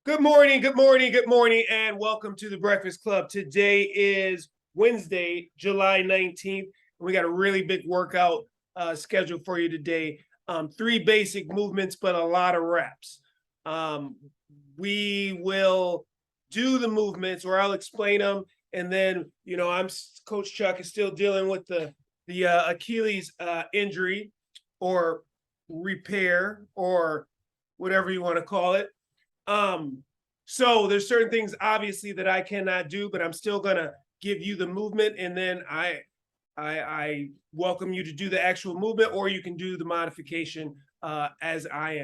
Good morning, good morning, good morning, and welcome to the Breakfast Club. Today is Wednesday, July 19th. We got a really big workout scheduled for you today. Three basic movements, but a lot of reps. We will do the movements, or I'll explain them, and then Coach Chuck is still dealing with the Achilles injury, or repair, or whatever you want to call it. So there's certain things obviously that I cannot do, but I'm still gonna give you the movement, and then I welcome you to do the actual movement, or you can do the modification as I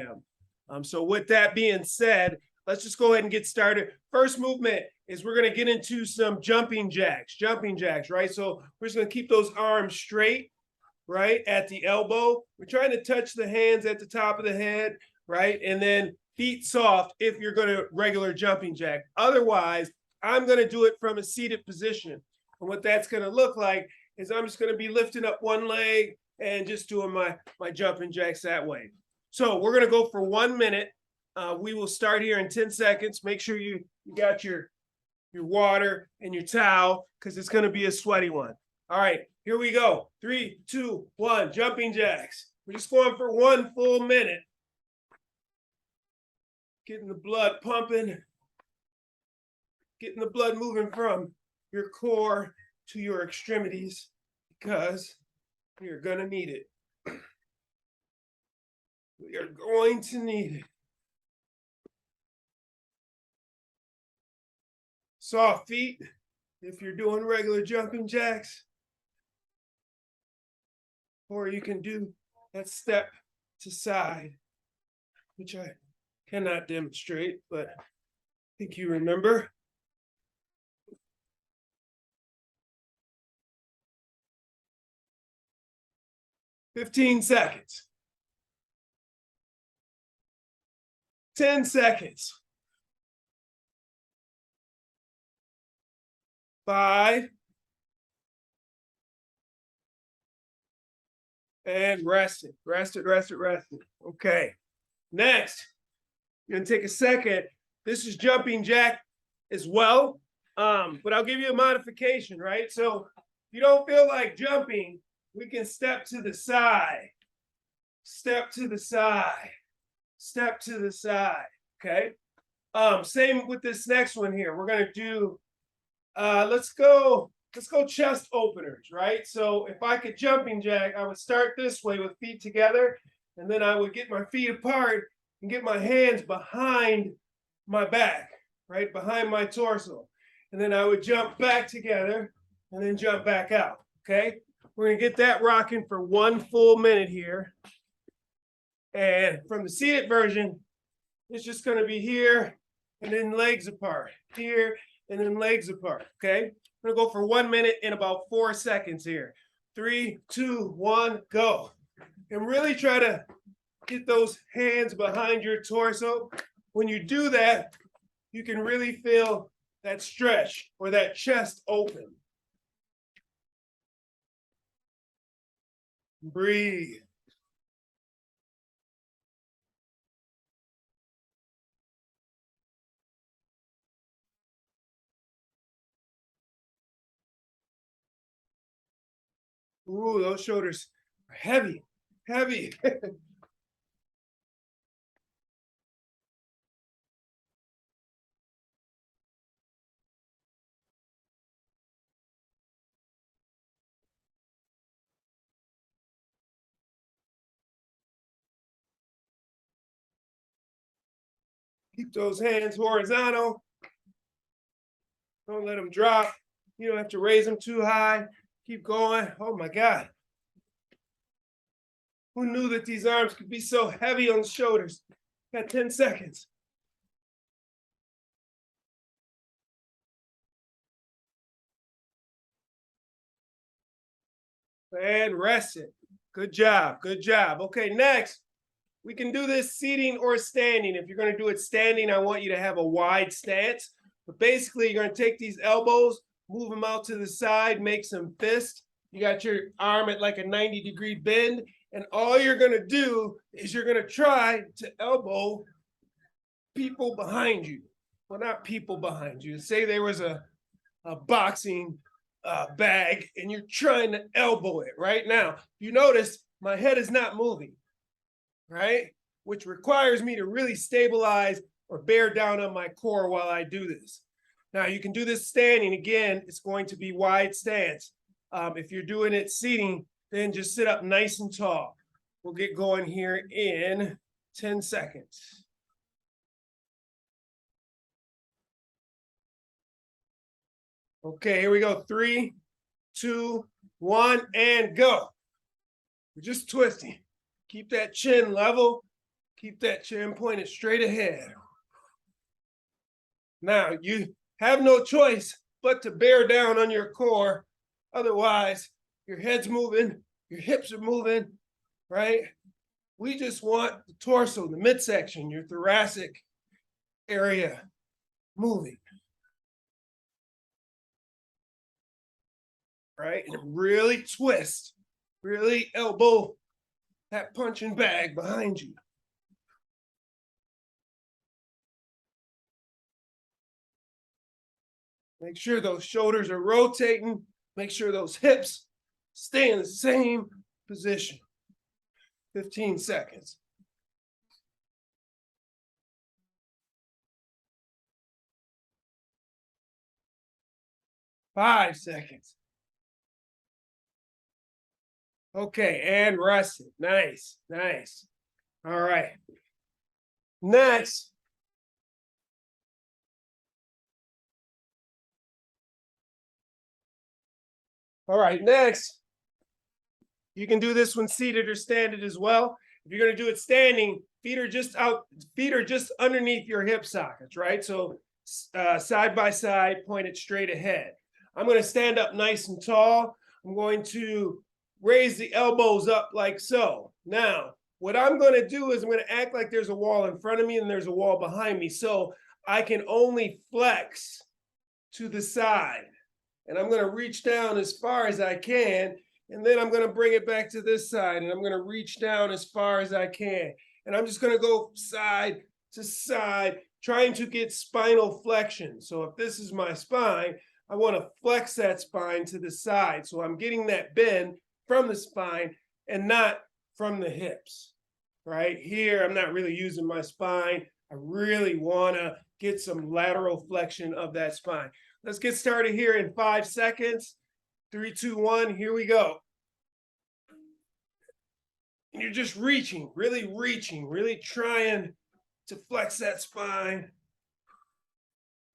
am. So with that being said, let's just go ahead and get started. First movement is we're gonna get into some jumping jacks, right? So we're just gonna keep those arms straight, right, at the elbow. We're trying to touch the hands at the top of the head, right? And then feet soft if you're going to regular jumping jack. Otherwise, I'm going to do it from a seated position. And what that's going to look like is I'm just going to be lifting up one leg and just doing my jumping jacks that way. So we're going to go for 1 minute. We will start here in 10 seconds. Make sure you got your water and your towel, because it's going to be a sweaty one. All right, here we go. 3, 2, 1, jumping jacks. We're just going for 1 full minute. Getting the blood pumping, getting the blood moving from your core to your extremities, because you're going to need it. We are going to need it. Soft feet if you're doing regular jumping jacks, or you can do that step to side, which I cannot demonstrate, but I think you remember. "15 seconds. 10 seconds. 5. And rest it. Okay. Next, you're gonna take a second. This is jumping jack as well, but I'll give you a modification, right? So if you don't feel like jumping, we can step to the side, step to the side, step to the side. Okay. Same with this next one here. We're gonna do. Let's go chest openers, right? So if I could jumping jack, I would start this way with feet together, and then I would get my feet apart and get my hands behind my back, right, behind my torso. And then I would jump back together and then jump back out, okay? We're gonna get that rocking for 1 full minute here. And from the seated version, it's just gonna be here and then legs apart, here and then legs apart, okay? I'm gonna go for 1 minute in about 4 seconds here. 3, 2, 1, go. And really try to get those hands behind your torso. When you do that, you can really feel that stretch or that chest open. Breathe. Ooh, those shoulders are heavy, heavy. Keep those hands horizontal. Don't let them drop. You don't have to raise them too high. Keep going. Oh my God. Who knew that these arms could be so heavy on the shoulders? Got 10 seconds. And rest it. Good job. Good job. Okay, next, we can do this seating or standing. If you're going to do it standing, I want you to have a wide stance. But basically, you're going to take these elbows, move them out to the side, make some fists. You got your arm at like a 90-degree bend. And all you're going to do is you're going to try to elbow people behind you. well, not people behind you. Say there was a boxing bag and you're trying to elbow it right now. You notice my head is not moving, right? Which requires me to really stabilize or bear down on my core while I do this. Now you can do this standing. Again, it's going to be wide stance. If you're doing it seating, then just sit up nice and tall. We'll get going here in 10 seconds. Okay, here we go. 3, 2, 1, and go. We're just twisting. Keep that chin level. Keep that chin pointed straight ahead. Now, you have no choice but to bear down on your core. Otherwise, your head's moving, your hips are moving, right? We just want the torso, the midsection, your thoracic area moving. Right? And really twist, really elbow that punching bag behind you. Make sure those shoulders are rotating. Make sure those hips stay in the same position. 15 seconds. 5 seconds. Okay, and rest it. Nice, nice. All right. Next. All right, next. You can do this one seated or standing as well. If you're going to do it standing, feet are just underneath your hip sockets, right? So side by side, pointed straight ahead. I'm going to stand up nice and tall. I'm going to raise the elbows up like so. Now, what I'm going to do is I'm going to act like there's a wall in front of me and there's a wall behind me. So I can only flex to the side. And I'm going to reach down as far as I can. And then I'm going to bring it back to this side. And I'm going to reach down as far as I can. And I'm just going to go side to side, trying to get spinal flexion. So if this is my spine, I want to flex that spine to the side. So I'm getting that bend from the spine and not from the hips. Right here, I'm not really using my spine. I really want to get some lateral flexion of that spine. Let's get started here in 5 seconds. 3, 2, 1, here we go. And you're just reaching, really trying to flex that spine.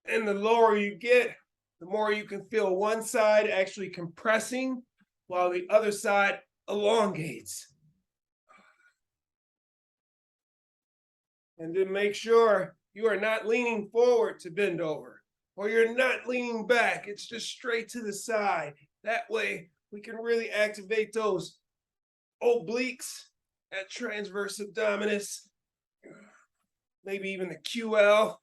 And the lower you get, the more you can feel one side actually compressing while the other side elongates. And then make sure you are not leaning forward to bend over, or you're not leaning back. It's just straight to the side. That way we can really activate those obliques, that transverse abdominis, maybe even the QL.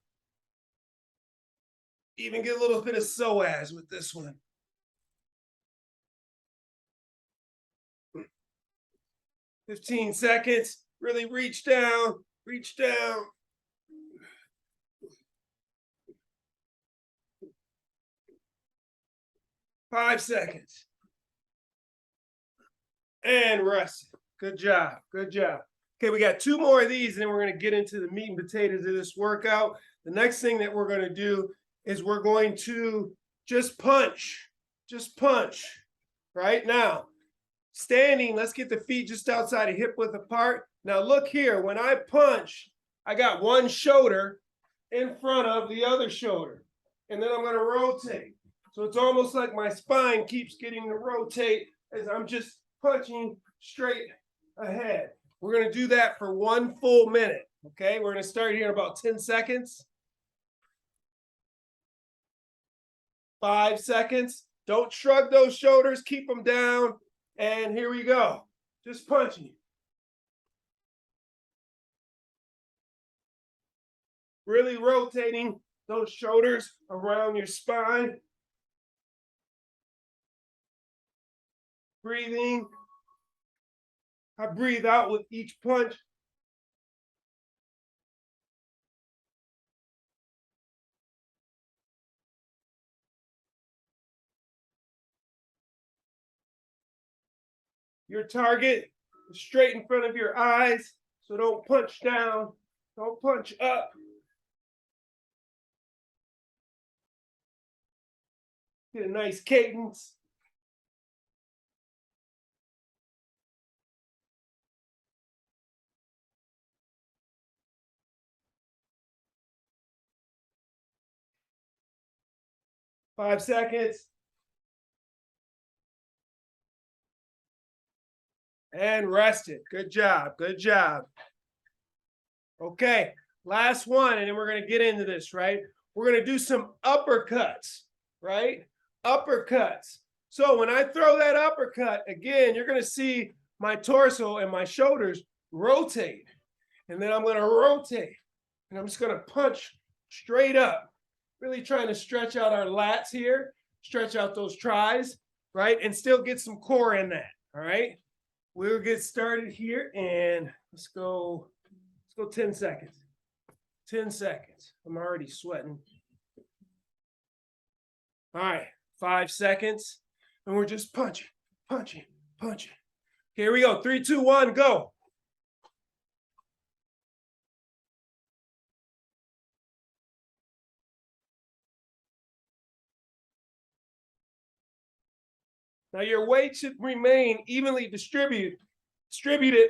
Even get a little bit of psoas with this one. 15 seconds. Really reach down, reach down. 5 seconds. And rest. Good job. Good job. Okay, we got 2 more of these, and then we're going to get into the meat and potatoes of this workout. The next thing that we're going to do is we're going to just punch. Just punch. Right now, standing, let's get the feet just outside of hip width apart. Now look here, when I punch, I got one shoulder in front of the other shoulder. And then I'm going to rotate. So it's almost like my spine keeps getting to rotate as I'm just punching straight ahead. We're going to do that for 1 full minute. Okay, we're going to start here in about 10 seconds. 5 seconds. Don't shrug those shoulders, keep them down. And here we go. Just punching. Really rotating those shoulders around your spine. Breathing. I breathe out with each punch. your target is straight in front of your eyes. So don't punch down, don't punch up. Get a nice cadence. Five seconds. And rest it. Good job. Good job. Okay, last one, and then we're going to get into this, right? We're going to do some uppercuts, right? Uppercuts. So when I throw that uppercut, again, you're going to see my torso and my shoulders rotate. And then I'm going to rotate. And I'm just going to punch straight up. Really trying to stretch out our lats here, stretch out those tris, right? And still get some core in that, all right? We'll get started here, and let's go 10 seconds. 10 seconds. I'm already sweating. All right, 5 seconds. And we're just punching, punching, punching. Here we go. 3, 2, 1, go. Now your weight should remain evenly distributed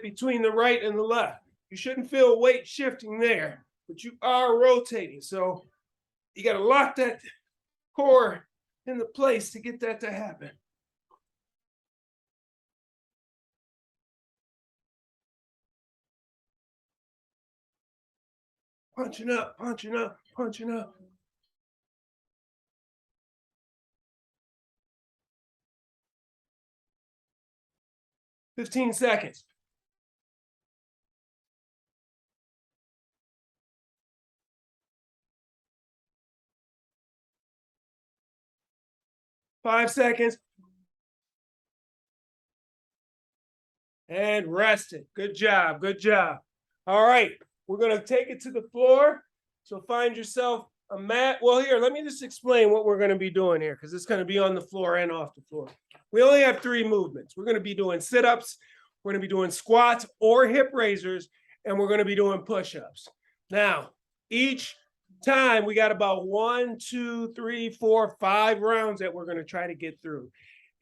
between the right and the left. You shouldn't feel weight shifting there, but you are rotating. So you got to lock that core in the place to get that to happen. Punching up, punching up, punching up. "15 seconds. "5 seconds. And rest it. Good job. Good job. All right. We're going to take it to the floor. So find yourself a mat. Well, here, let me just explain what we're going to be doing here, because it's going to be on the floor and off the floor. We only have 3 movements. We're going to be doing sit-ups, we're going to be doing squats or hip raisers, and we're going to be doing push-ups. Now, each time we got about 1, 2, 3, 4, 5 rounds that we're going to try to get through.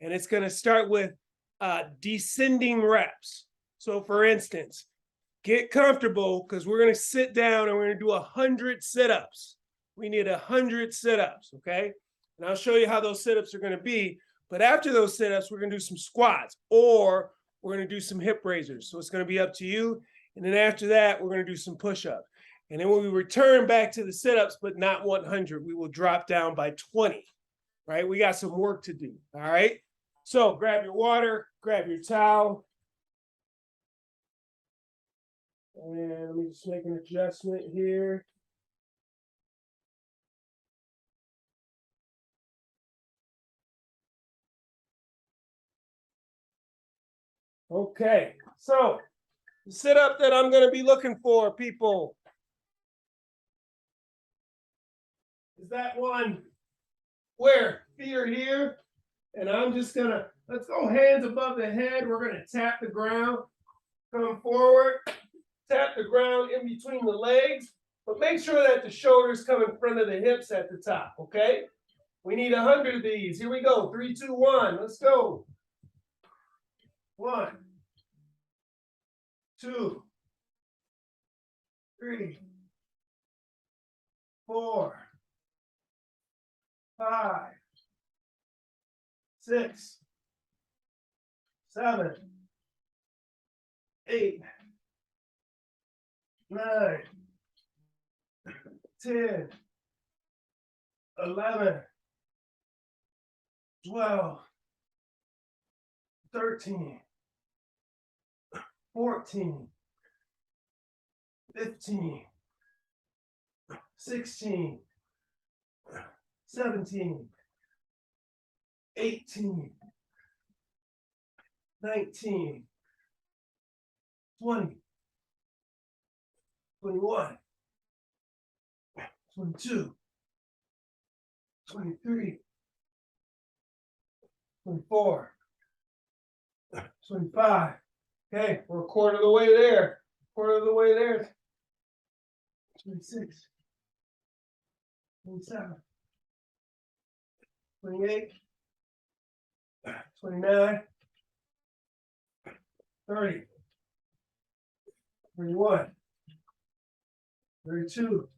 And it's going to start with descending reps. So for instance, get comfortable, because we're going to sit down and we're going to do 100 sit-ups. We need 100 sit-ups, okay? And I'll show you how those sit-ups are going to be. But after those sit-ups, we're going to do some squats, or we're going to do some hip raisers. So it's going to be up to you. And then after that, we're going to do some push-ups. And then when we return back to the sit-ups, but not 100, we will drop down by 20, right? We got some work to do, all right? So grab your water, grab your towel. And let me just make an adjustment here. Okay, so the sit-up that I'm going to be looking for, people, is that one where feet are here, and I'm just going to, let's go hands above the head. We're going to tap the ground, come forward, tap the ground in between the legs, but make sure that the shoulders come in front of the hips at the top, okay? We need 100 of these. Here we go. 3, 2, 1. Let's go. 1, 2, 3, 4, 5, 6, 7, 8, 9, 10, 11, 12, 13, 14, 15, 16, 17, 18, 19, 20, 21, 22, 23, 24, 25. Okay, we're a quarter of the way there. Quarter of the way there. 26. 27. 28. 29. 30. 31. 32.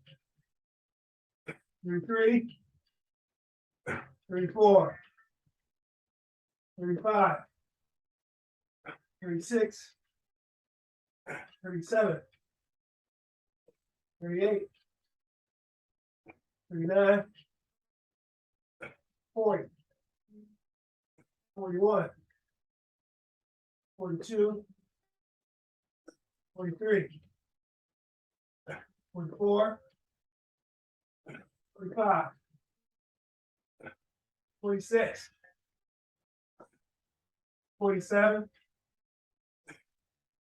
33. 34. 35. 36. 37. 38. 39. 40. 41. 42. 43. 44. 45. 46. 47.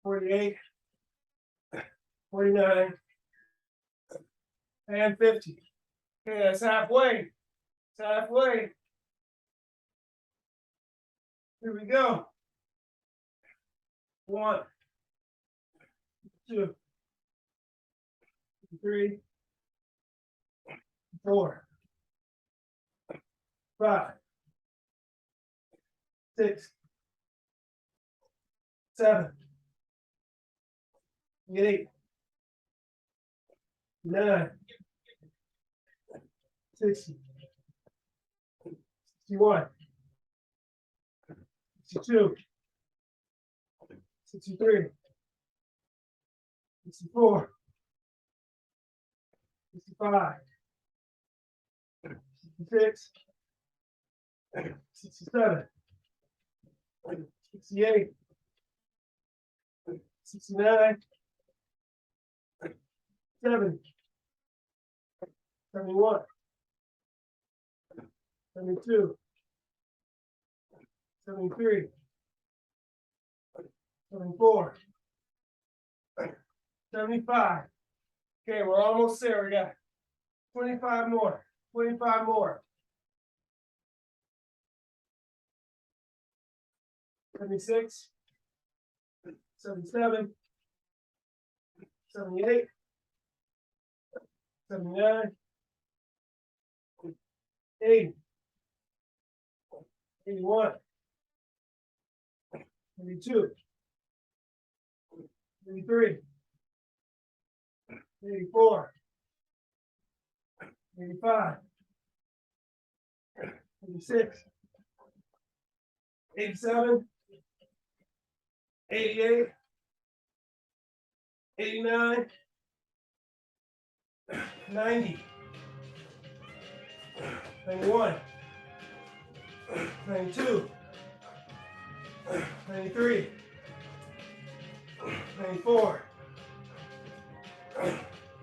48. 49. And 50. Okay, that's halfway. It's halfway. Here we go. 1, 2, 3, 4, 5, 6, 7, 8, 9, 60, 61, 62, 63, 64, 65, 66, 67, 68, 69, 70, 71, 72, 73, 74, 75. Okay, we're almost there. We got 25 more. 25 more. 76, 77, 78, 79, 80, 81, 82, 83, 84, 85, 86, 87, 88, 89, 90, 91, 92, 93, 94,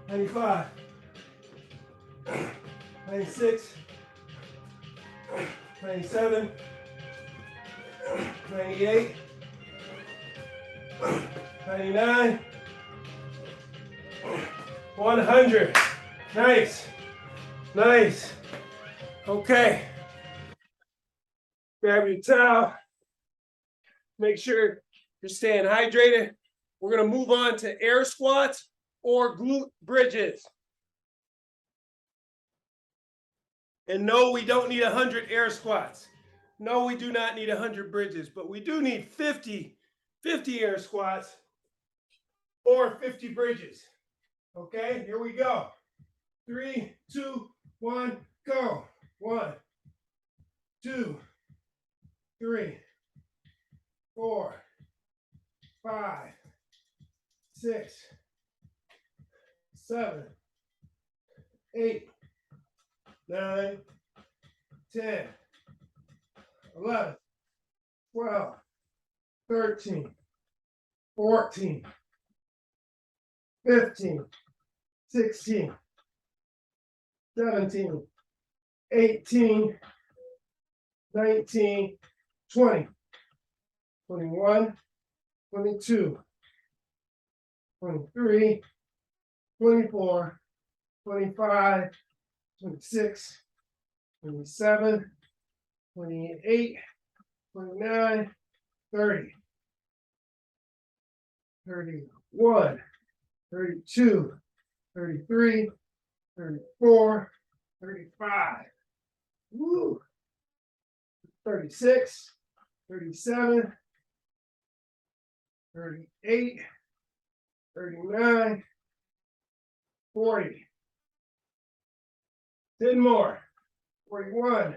95, 96, 97, 98, 99, 100. Nice. Nice. Okay. Grab your towel. Make sure you're staying hydrated. We're going to move on to air squats or glute bridges. And no, we don't need 100 air squats. No, we do not need 100 bridges, but we do need 50 air squats or 50 bridges. Okay, here we go. 3, 2, 1, go. 1, 2, 3, 4, 5, 6, 7, 8, 9, 10, 11, 12, 13, 14, 15, 16, 17, 18, 19, 20, 21, 22, 23, 24, 25, 26, 27, 28, 29, 30. 31, 32, 33, 34, 35. Woo. 36, 37, 38, 39, 40. 10 more. 41,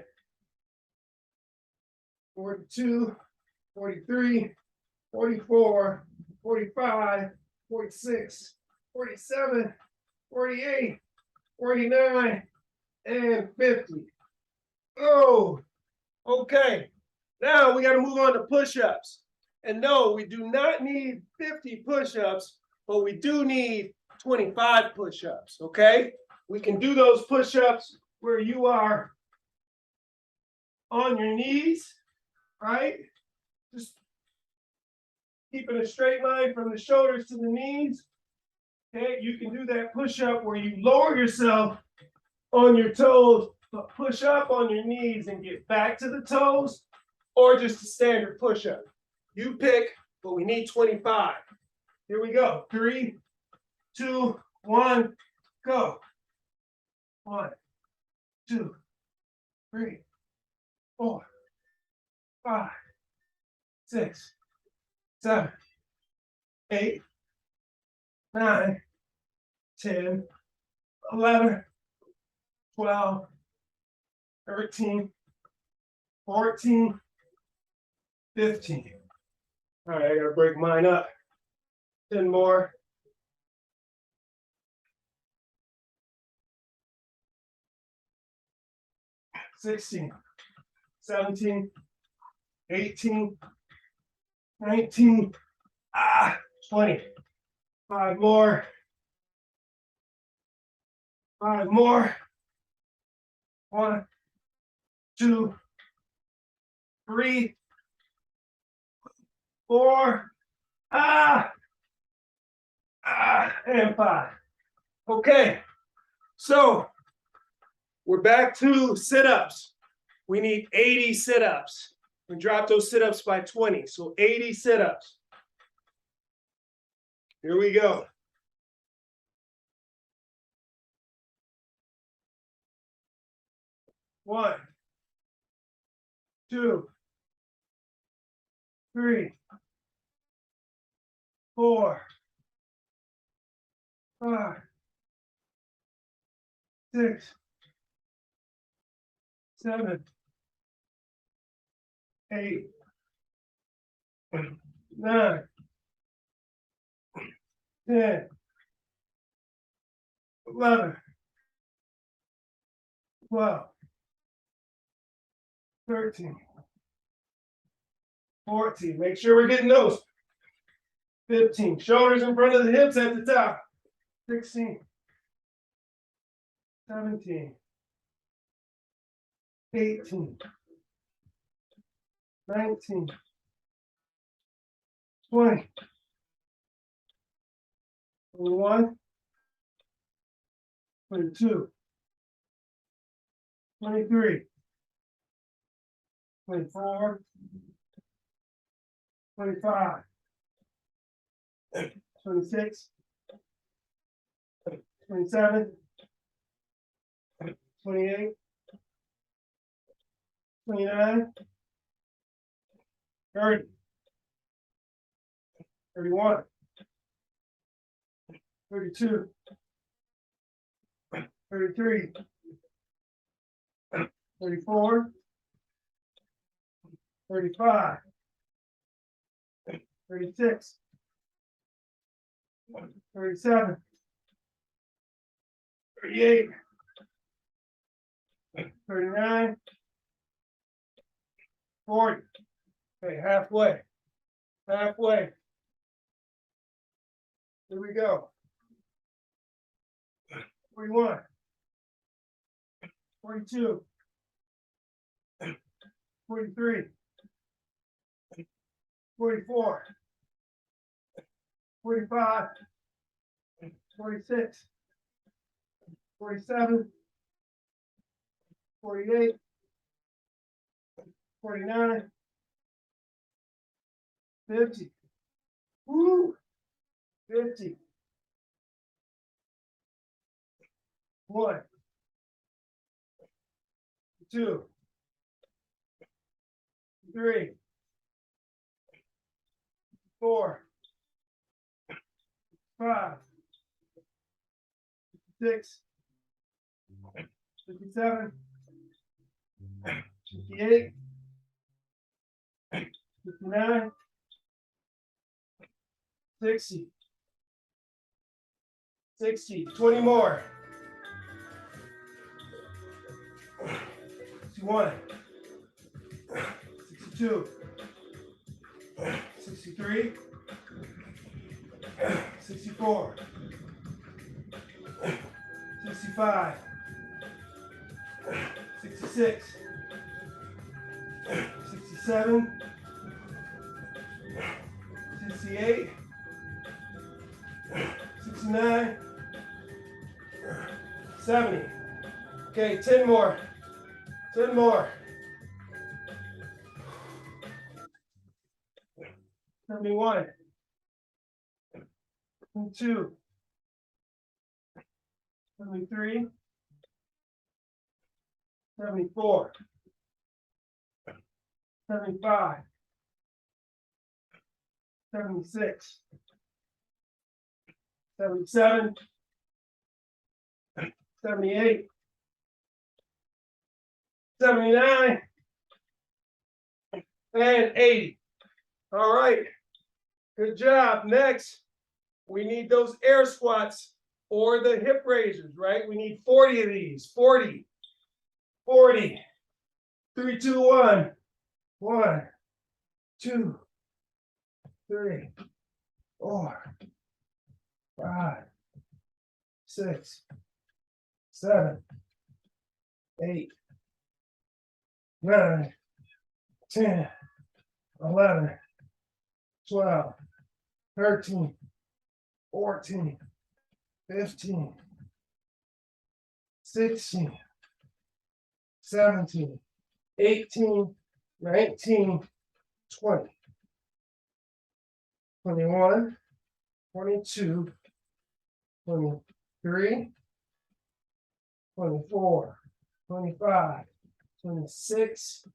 42, 43, 44, 45, 46, 47, 48, 49, and 50. Oh, okay. Now we got to move on to push-ups. And no, we do not need 50 push-ups, but we do need 25 push-ups, okay? We can do those push-ups where you are on your knees, right? Just keeping a straight line from the shoulders to the knees. Okay, you can do that push-up where you lower yourself on your toes, but push up on your knees and get back to the toes, or just a standard push-up. You pick, but we need 25. Here we go. 3, 2, 1, go. 1, 2, 3, 4, 5, 6, 7, 8, 9, 10, 11, 12, 13, 14, 15. All right, I gotta break mine up. 10 more. 16, 17, 18, 19, 20. 5 more. 5 more. 1, 2, 3, 4, and 5. Okay, so we're back to sit-ups. We need 80 sit-ups. We drop those sit-ups by 20, so 80 sit-ups. Here we go. 1, 2, 3, 4, 5, 6, 7, 8, 9, 10, 11, 12, 13, 14. Make sure we're getting those. 15. Shoulders in front of the hips at the top. 16, 17, 18, 19, 20, 21, 22, 23, 24, 25, 26, 27, 28, 29, 30, 31, 32, 33, 34, 35, 36, 37, 38, 39, 40. Okay, halfway. Halfway. Here we go. 41, 42, 43, 44, 45, 46, 47, 48, 49, 50. Woo! 50. 1, 2, 3, 4, 5, 6, 57, 58, 59, 60, 60, 20 more. 61, 62, 63, 64, 65, 66, 67, 68, 69, 70. Okay, 10 more. 10 more. 71, 72, 73, 74, 75, 76, 77, 78, 79, and 80. All right, good job. Next, we need those air squats or the hip raisers, right? We need 40 of these. 40, 40, 3, 2, 1. 1, 2, 3, 4, 5, 6, 7, 8, 9, 10, 11, 12, 13, 14, 15, 16, 17, 18, 19, 20, 21, 22, 23, 24, 25, 26,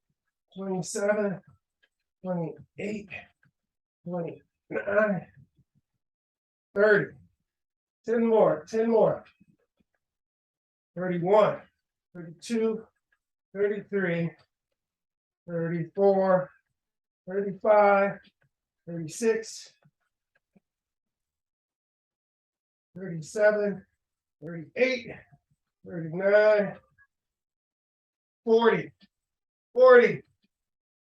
27, 28, 29, 30. 10 more, 10 more. 31, 32, 33, 34, 35, 36, 37, 38, 39, 40, 40.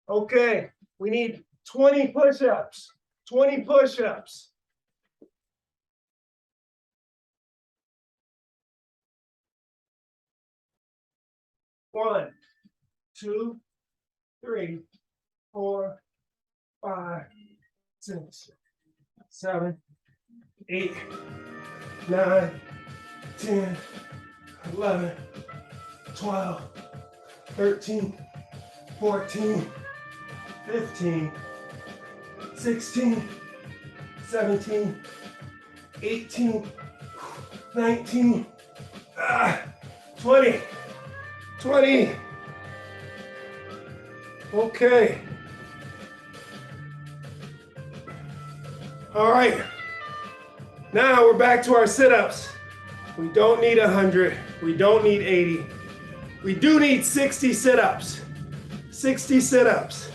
Okay, we need 20 push-ups, 20 push-ups. One, 2, 3, 4, 5, 6, 7, 8, 9, 10, 11, 12, 13, 14, 15, 16, 17, 18, 19, 20, 20. Okay. All right. Now we're back to our sit-ups. We don't need 100. We don't need 80. We do need 60 sit-ups. 60 sit-ups.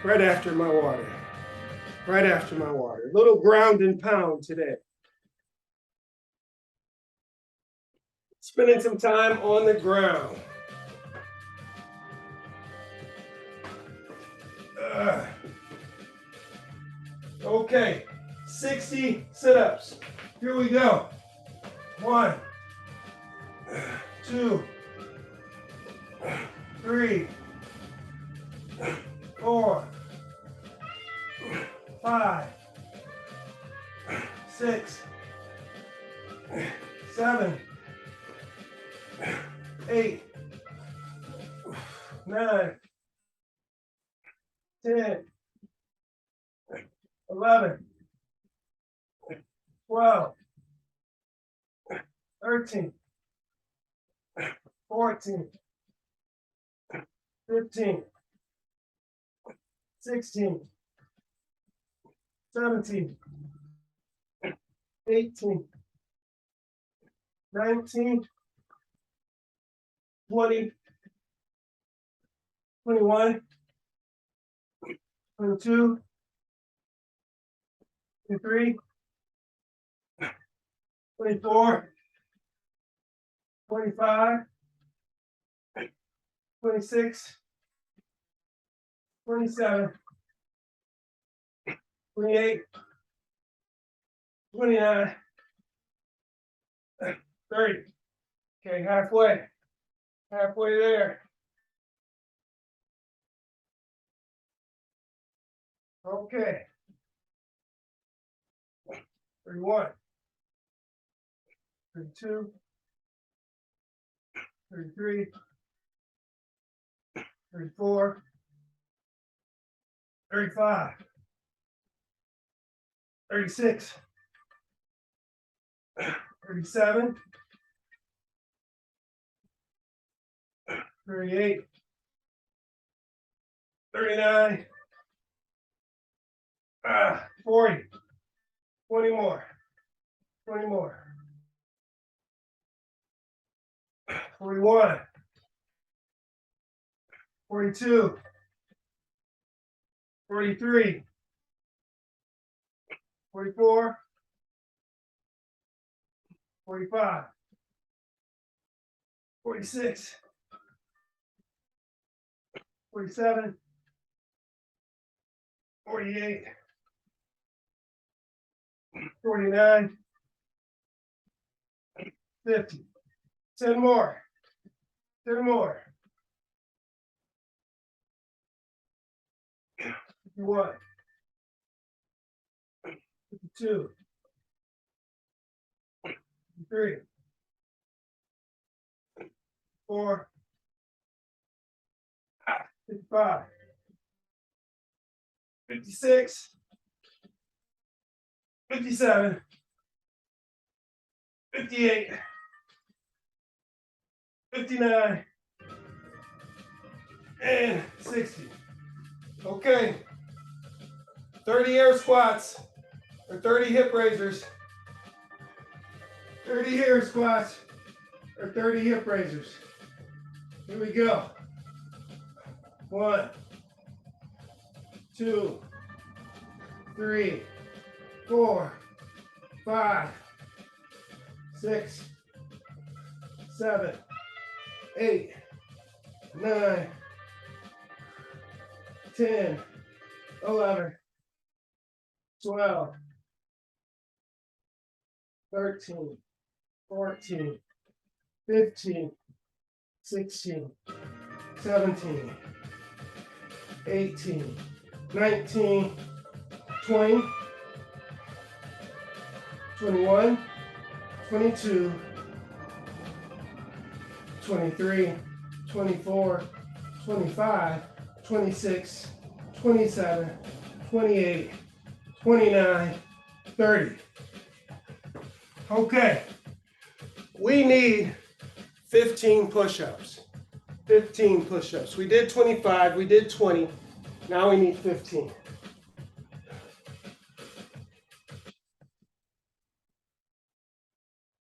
Right after my water. Right after my water. A little ground and pound today. Spending some time on the ground. Okay, 60 sit-ups. Here we go. 1, 2, 3, 4, 5, 6, 7, 8, 9, 10, 11, 12, 13, 14, 15, 16, 17, 18, 19, 20, 21, 22, 23, 24, 25, 26, 27, 28, 29, 30. Okay, halfway there. Okay. 31, 32, 33, 34, 35, 36, 37, 38, 39, 40, 20 more, 20 more, 41, 42, 43, 44, 45, 46, 47, 48, 49, 50. 10 more. 10 more. 51, 52, 53, 4, 55, 56, 57, 58, 59, and 60. Okay. 30 air squats or 30 hip raisers. 30 air squats or 30 hip raisers. Here we go. 1, 2, 3, 4, 5, 6, 7, 8, 9, 10, 11, 12, 13, 14, 15, 16, 17, 18, 19, 20, 21, 22, 23, 24, 25, 26, 27, 28, 29, 30. Okay, we need 15 push-ups. 15 push-ups. We did 25, we did 20. Now we need 15.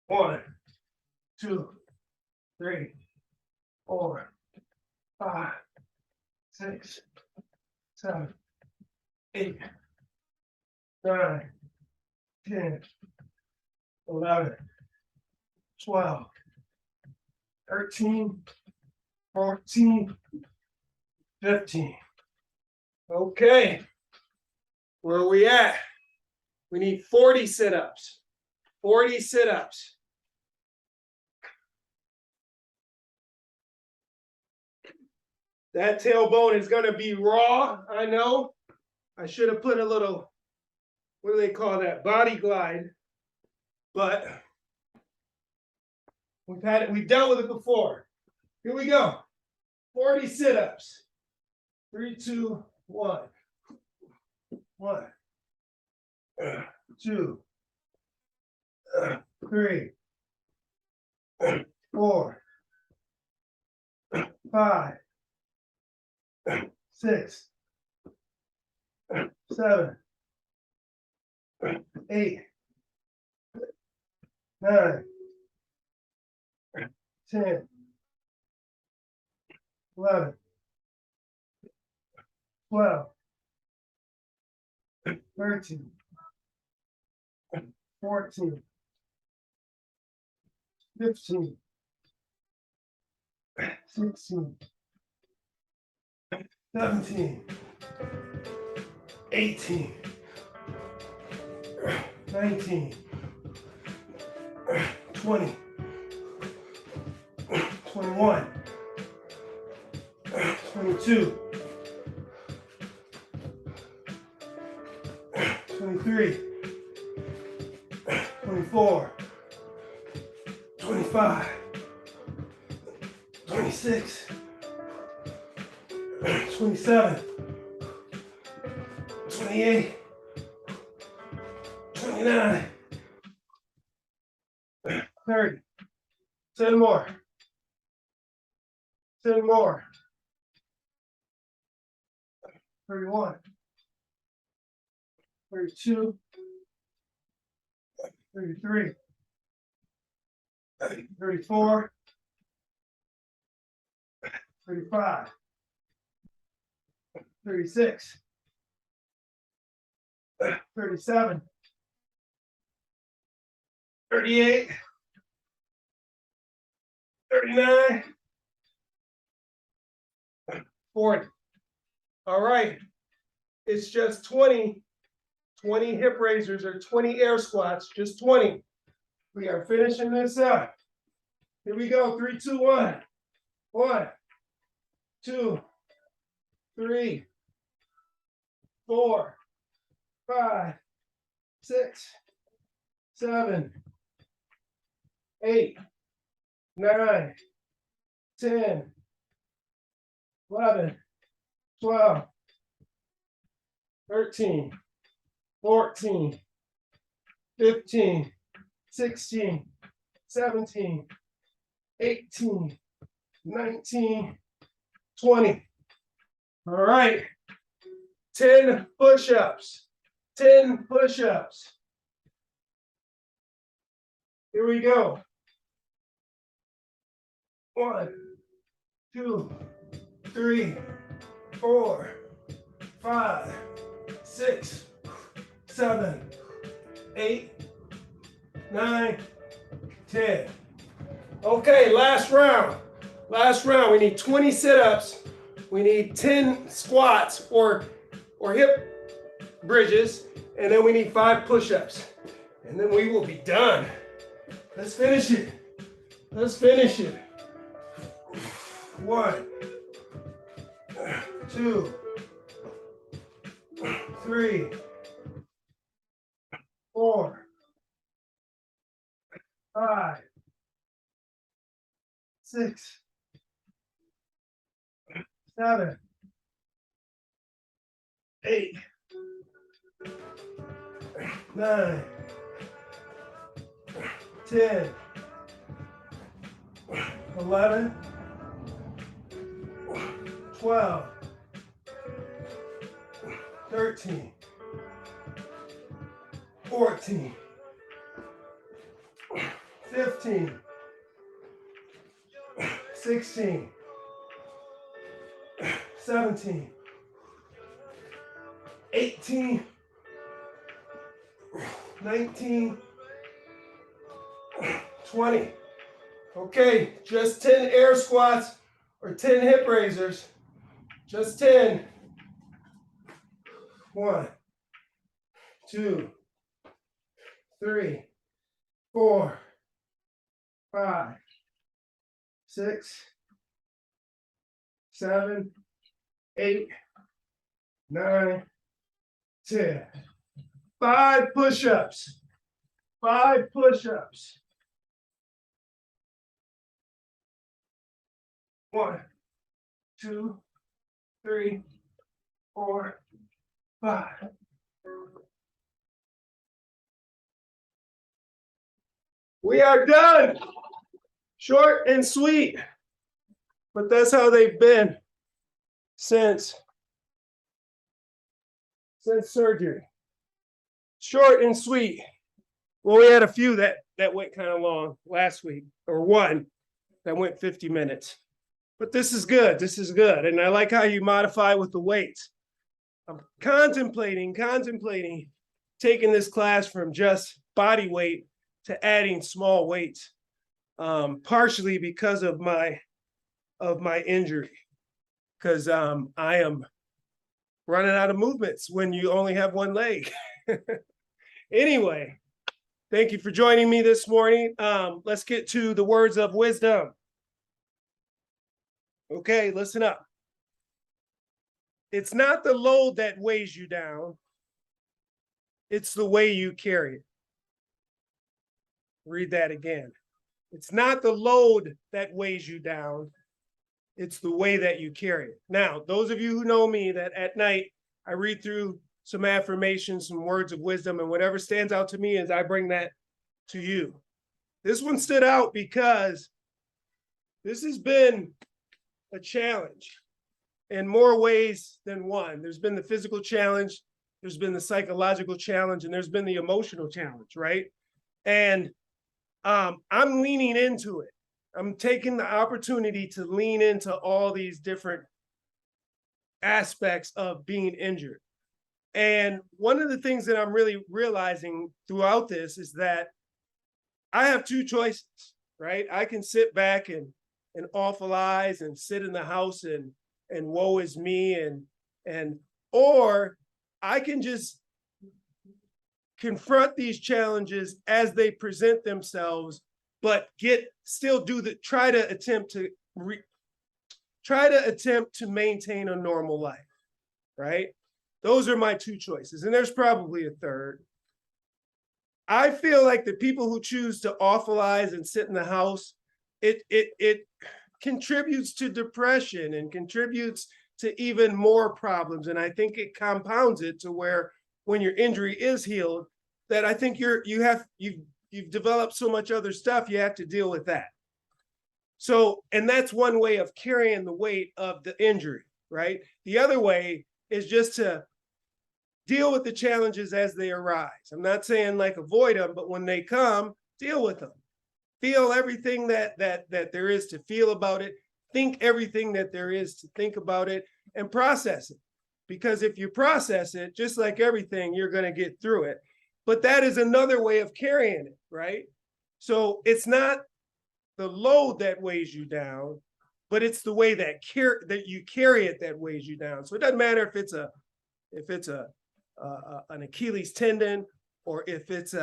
One, 2, 3, 4, 5, 6, 7, 8, 9, 10, 11, 12, 13, 14, 15. Okay, where are we at? We need 40 sit-ups. 40 sit-ups. That tailbone is going to be raw, I know. I should have put a little, what do they call that? Body glide. But we've dealt with it before. Here we go. 40 sit-ups. 3, 2, 1. 1, 2, 3, 4, 5, 6, 7, 8, 9, 10, 11, 12, 13, 14, 15, 16, 17, 18, 19, 20, 21, 22, 23, 24, 25, 26, 27, 28, 29, 30. 10 more. 10 more. 31, 32, 33, 34, 35, 36, 37, 38, 39, 40. All right. It's just 20 hip raisers or 20 air squats, just 20. We are finishing this up. Here we go. 3, 2, 1. 1, 2, 3, 4, 5, 6, 7, 8, 9, 10, 11, 12, 13, 14, 15, 16, 17, 18, 19, 20. All right. 10 push-ups. 10 push-ups. Here we go. 1, 2, 3, 4, 5, 6, 7, 8, 9, 10. Okay, last round. Last round. We need 20 sit-ups. We need 10 squats or hip bridges, and then we need 5 push-ups. And then we will be done. Let's finish it. Let's finish it. 1, 2, 3, 4, 5, 6, 7, 8, 9, 10, 11, 12, 13, 14, 15, 16, 17, 18, 19, 20. Okay, just 10 air squats or 10 hip raisers. Just 10. 1, 2, 3, 4, 5, 6, 7, 8, 9, 10. 5 push-ups. 5 push-ups. 1, 2, 3, 4, 5. We are done. Short and sweet. But that's how they've been since surgery. Short and sweet. Well, we had a few that went kind of long last week, or one that went 50 minutes. But this is good. This is good. And I like how you modify with the weights. I'm contemplating taking this class from just body weight to adding small weights, partially because of my injury, because I am running out of movements when you only have one leg. Anyway, thank you for joining me this morning. Let's get to the words of wisdom. Okay, listen up. It's not the load that weighs you down. It's the way you carry it. Read that again. It's not the load that weighs you down. It's the way that you carry it. Now, those of you who know me, that at night I read through some affirmations, some words of wisdom, and whatever stands out to me is I bring that to you. This one stood out because this has been a challenge in more ways than one. There's been the physical challenge, there's been the psychological challenge, and there's been the emotional challenge, right? And I'm leaning into it. I'm taking the opportunity to lean into all these different aspects of being injured. And one of the things that I'm really realizing throughout this is that I have two choices, right? I can sit back and awfulize and sit in the house and woe is me and or I can just confront these challenges as they present themselves, but try to attempt to maintain a normal life, right? Those are my two choices, and there's probably a third. I feel like the people who choose to awfulize and sit in the house, it contributes to depression and contributes to even more problems. And I think it compounds it to where when your injury is healed, that I think you've developed so much other stuff, you have to deal with that. So, and that's one way of carrying the weight of the injury, right? The other way is just to deal with the challenges as they arise. I'm not saying like avoid them, but when they come, deal with them. Feel everything that there is to feel about it. Think everything that there is to think about it, and process it. Because if you process it, just like everything, you're going to get through it. But that is another way of carrying it, right? So it's not the load that weighs you down, but it's the way that you carry it that weighs you down. So it doesn't matter if it's an Achilles tendon, or if it's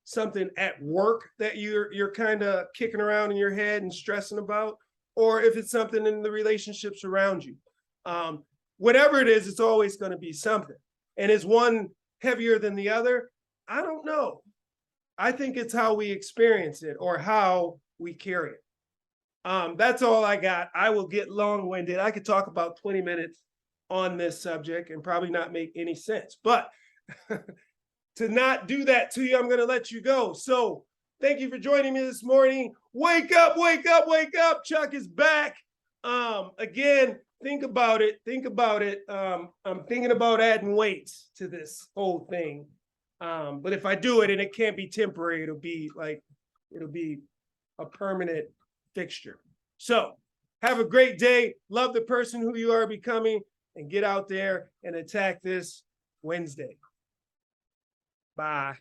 something at work that you're kind of kicking around in your head and stressing about, or if it's something in the relationships around you. Whatever it is, it's always going to be something. And is one heavier than the other? I don't know. I think it's how we experience it or how we carry it. That's all I got. I will get long-winded. I could talk about 20 minutes on this subject and probably not make any sense. But to not do that to you, I'm going to let you go. So thank you for joining me this morning. Wake up, wake up, wake up. Chuck is back. Again, think about it. Think about it. I'm thinking about adding weights to this whole thing. But if I do it and it can't be temporary, it'll be a permanent fixture. So have a great day. Love the person who you are becoming, and get out there and attack this Wednesday. Bye.